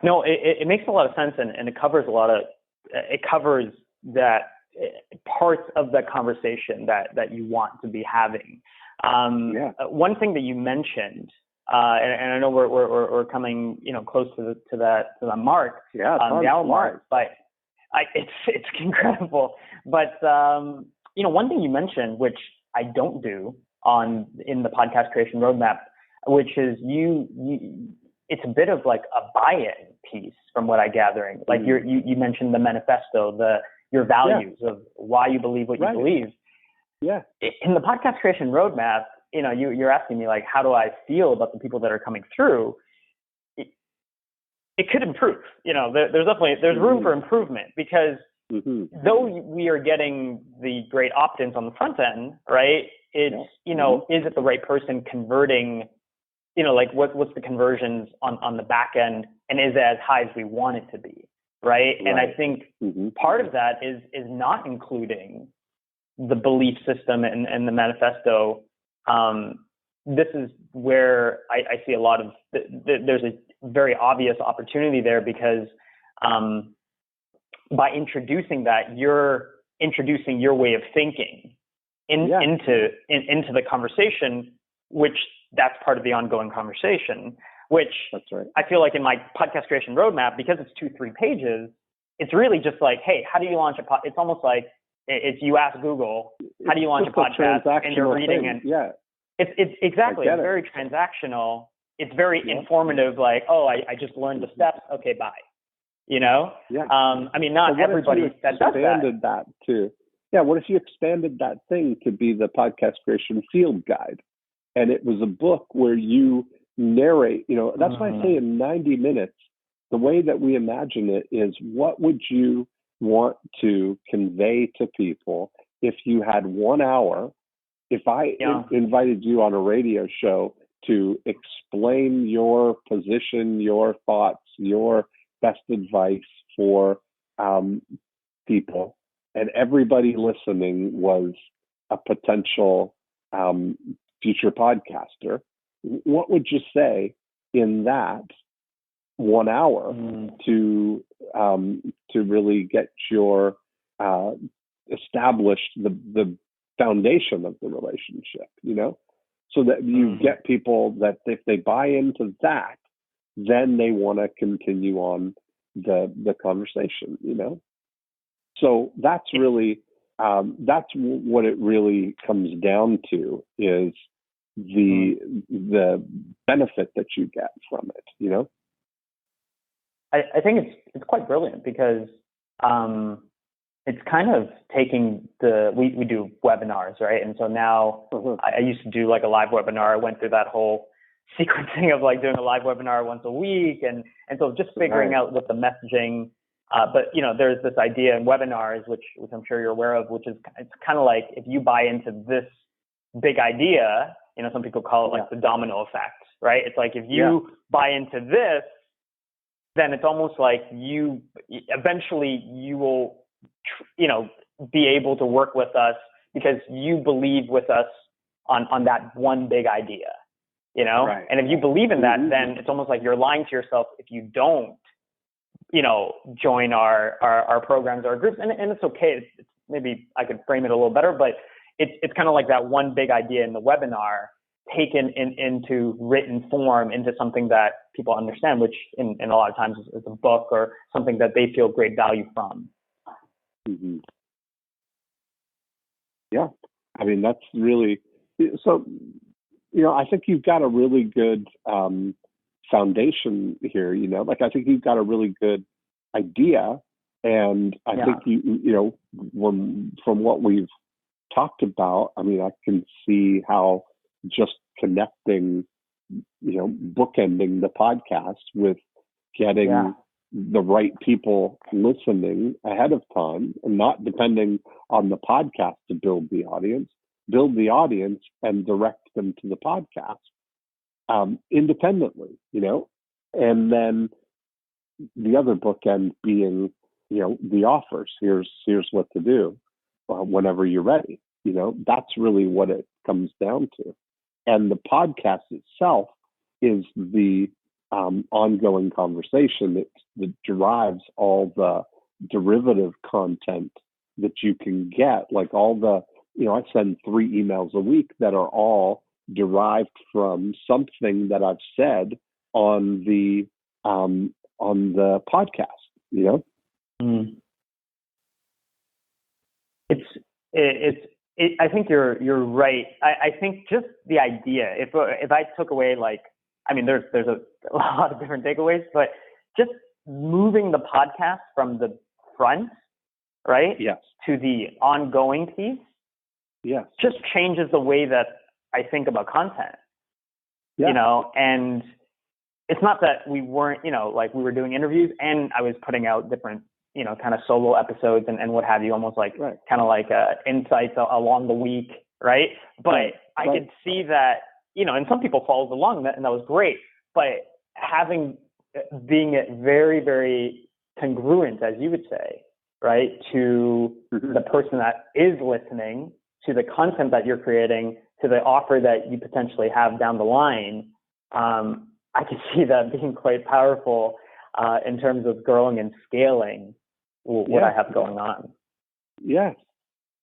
No, it makes a lot of sense, and it covers it covers that parts of the conversation that you want to be having. One thing that you mentioned, and I know we're coming close to the mark, the hour mark, but it's incredible. But one thing you mentioned, which I don't do in the podcast creation roadmap, which is it's a bit of like a buy-in piece from what I'm gathering. Like you mentioned the manifesto, your values of why you believe what you believe. Yeah. In the podcast creation roadmap, you're asking me like, how do I feel about the people that are coming through? It could improve. There's room for improvement, because though we are getting the great opt-ins on the front end, right? It's is it the right person converting? What's the conversions on the back end, and is it as high as we want it to be, right? And I think part of that is not including the belief system and the manifesto. This is where I see a lot of there's a very obvious opportunity there, because by introducing that, you're introducing your way of thinking into the conversation, which that's part of the ongoing conversation, which that's right. I feel like in my podcast creation roadmap, because it's 2-3 pages, it's really just like, hey, how do you launch a podcast? It's almost like it's you ask Google, how do you launch a podcast, and you're reading it. Yeah. It's exactly. It's very transactional. It's very informative. Like, oh, I just learned the steps. Okay, bye. I mean, not everybody that does that too. Yeah. What if you expanded that thing to be the podcast creation field guide? And it was a book where you narrate, that's why I say in 90 minutes, the way that we imagine it is, what would you want to convey to people if you had 1 hour? If I invited you on a radio show to explain your position, your thoughts, your best advice for people, and everybody listening was a potential future podcaster, what would you say in that 1 hour to really get your established the foundation of the relationship, so that you get people that if they buy into that, then they want to continue on the conversation, So that's really that's what it really comes down to, is the benefit that you get from it, I think it's quite brilliant, because it's kind of taking we do webinars, right? And so now I used to do like a live webinar. I went through that whole sequencing of like doing a live webinar once a week, and so just figuring out what the messaging. But there's this idea in webinars, which I'm sure you're aware of, which is it's kind of like, if you buy into this big idea, some people call it like the domino effect, right? It's like if you buy into this, then it's almost like eventually you will, be able to work with us because you believe with us on that one big idea, Right. And if you believe in that, then it's almost like you're lying to yourself if you don't, join our programs or our groups. And it's okay. It's maybe I could frame it a little better, but it's kind of like that one big idea in the webinar taken into written form into something that people understand, which in a lot of times is a book or something that they feel great value from. Mm-hmm. Yeah. I mean, that's really, so, I think you've got a really good foundation here, I think you've got a really good idea. And I think from what we've talked about, I mean, I can see how just connecting, bookending the podcast with getting the right people listening ahead of time and not depending on the podcast to build the audience and direct them to the podcast independently, and then the other bookend being, the offers. Here's what to do whenever you're ready. That's really what it comes down to. And the podcast itself is the ongoing conversation that derives all the derivative content that you can get, like all the, I send 3 emails a week that are all derived from something that I've said on the podcast, I think you're right. I think just the idea, if I took away there's a lot of different takeaways, but just moving the podcast from the front, right? Yes. To the ongoing piece. Yes. Just changes the way that I think about content. Yeah. And it's not that we weren't, we were doing interviews and I was putting out different, kind of solo episodes and what have you, almost like kind of like insights along the week, right? But I could see that, and some people followed along and that was great. But being very, very congruent, as you would say, right, to the person that is listening, to the content that you're creating, to the offer that you potentially have down the line, I can see that being quite powerful in terms of growing and scaling what I have going on. Yes.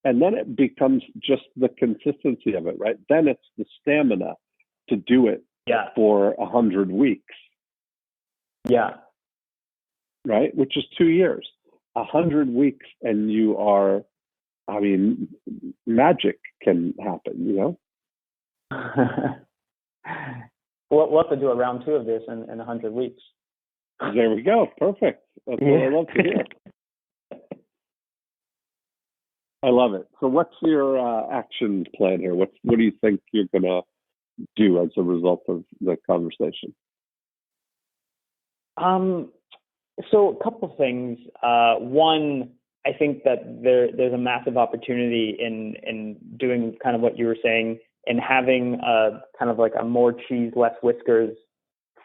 And then it becomes just the consistency of it, right? Then it's the stamina to do it for 100 weeks. Yeah. Right? Which is 2 years. 100 weeks and you are, magic can happen, We'll have to do a round 2 of this in 100 weeks. There we go. Perfect. That's what I love to hear. I love it. So what's your action plan here? What do you think you're going to do as a result of the conversation? So a couple of things. One, I think that there's a massive opportunity in doing kind of what you were saying and having a kind of like a More Cheese Less Whiskers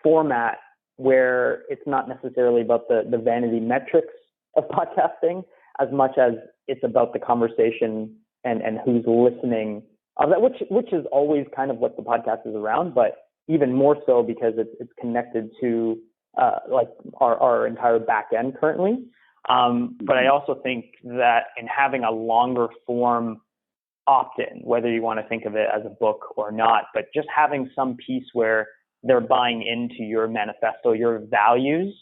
format where it's not necessarily about the vanity metrics of podcasting as much as it's about the conversation and who's listening of that, which is always kind of what the podcast is around, but even more so because it's connected to like our entire back end currently. But I also think that in having a longer form opt-in, whether you want to think of it as a book or not, but just having some piece where they're buying into your manifesto, your values,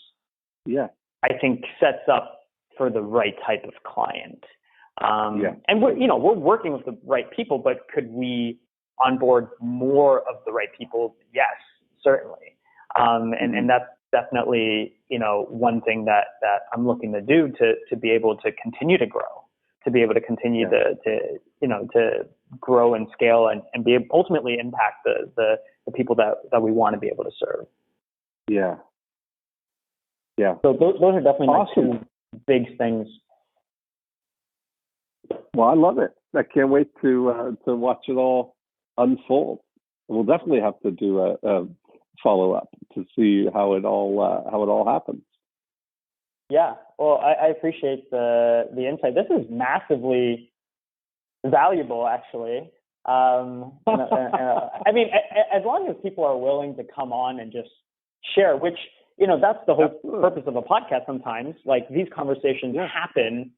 I think sets up for the right type of client. And we're working with the right people, but could we onboard more of the right people? Yes, certainly. And that's definitely, one thing that I'm looking to do to be able to continue to grow, to be able to continue to grow and scale and be able ultimately impact the people that we want to be able to serve. Yeah. Yeah. So those are definitely my 2 big things. Well, I love it. I can't wait to watch it all unfold. We'll definitely have to do a follow up to see how it all happens. Yeah, well, I appreciate the insight. This is massively valuable, actually. I mean, as long as people are willing to come on and just share, which, that's the whole purpose of a podcast sometimes. Like, these conversations happen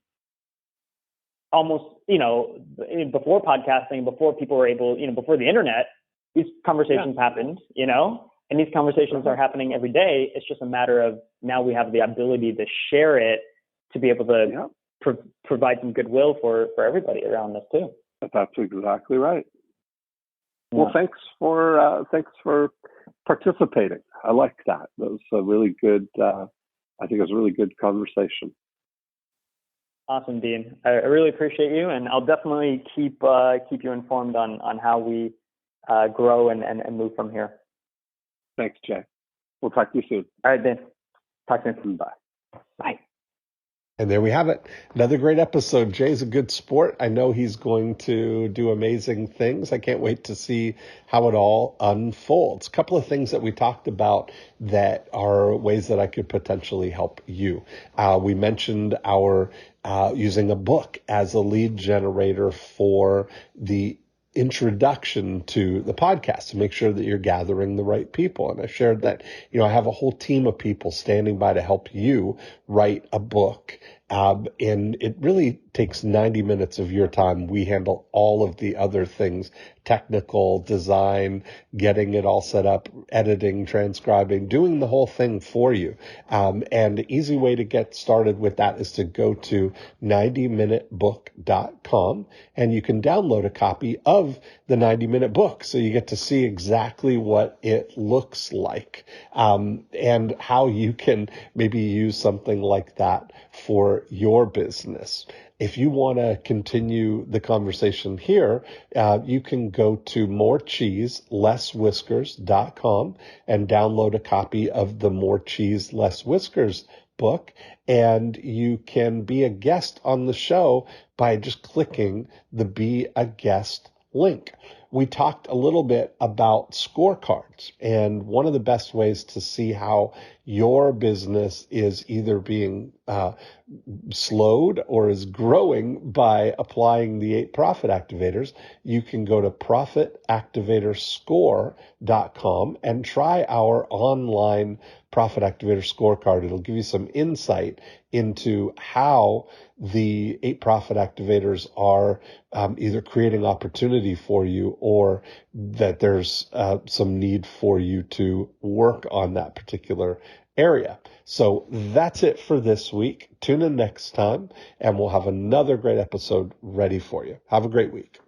almost, before podcasting, before people were able, before the internet, these conversations happened, and these conversations are happening every day. It's just a matter of now we have the ability to share it, to be able to provide some goodwill for everybody around us too. That's exactly right. Yeah. Well, thanks for participating. I like that. That was a really good, I think it was a really good conversation. Awesome, Dean. I really appreciate you, and I'll definitely keep you informed on how we grow and move from here. Thanks, Jay. We'll talk to you soon. All right, Dean. Talk soon. Bye. Bye. And there we have it. Another great episode. Jay's a good sport. I know he's going to do amazing things. I can't wait to see how it all unfolds. A couple of things that we talked about that are ways that I could potentially help you. We mentioned our using a book as a lead generator for the introduction to the podcast to make sure that you're gathering the right people. And I shared that, I have a whole team of people standing by to help you write a book. And it really takes 90 minutes of your time. We handle all of the other things, technical, design, getting it all set up, editing, transcribing, doing the whole thing for you. And the easy way to get started with that is to go to 90minutebook.com, and you can download a copy of the 90-minute book. So you get to see exactly what it looks like, and how you can maybe use something like that for your business. If you want to continue the conversation here, you can go to morecheeselesswhiskers.com and download a copy of the More Cheese Less Whiskers book, and you can be a guest on the show by just clicking the Be a Guest link. We talked a little bit about scorecards, and one of the best ways to see how your business is either being slowed or is growing by applying the 8 Profit Activators, you can go to profitactivatorscore.com and try our online Profit Activator scorecard. It'll give you some insight into how the 8 Profit Activators are either creating opportunity for you or that there's some need for you to work on that particular area. So that's it for this week. Tune in next time, and we'll have another great episode ready for you. Have a great week.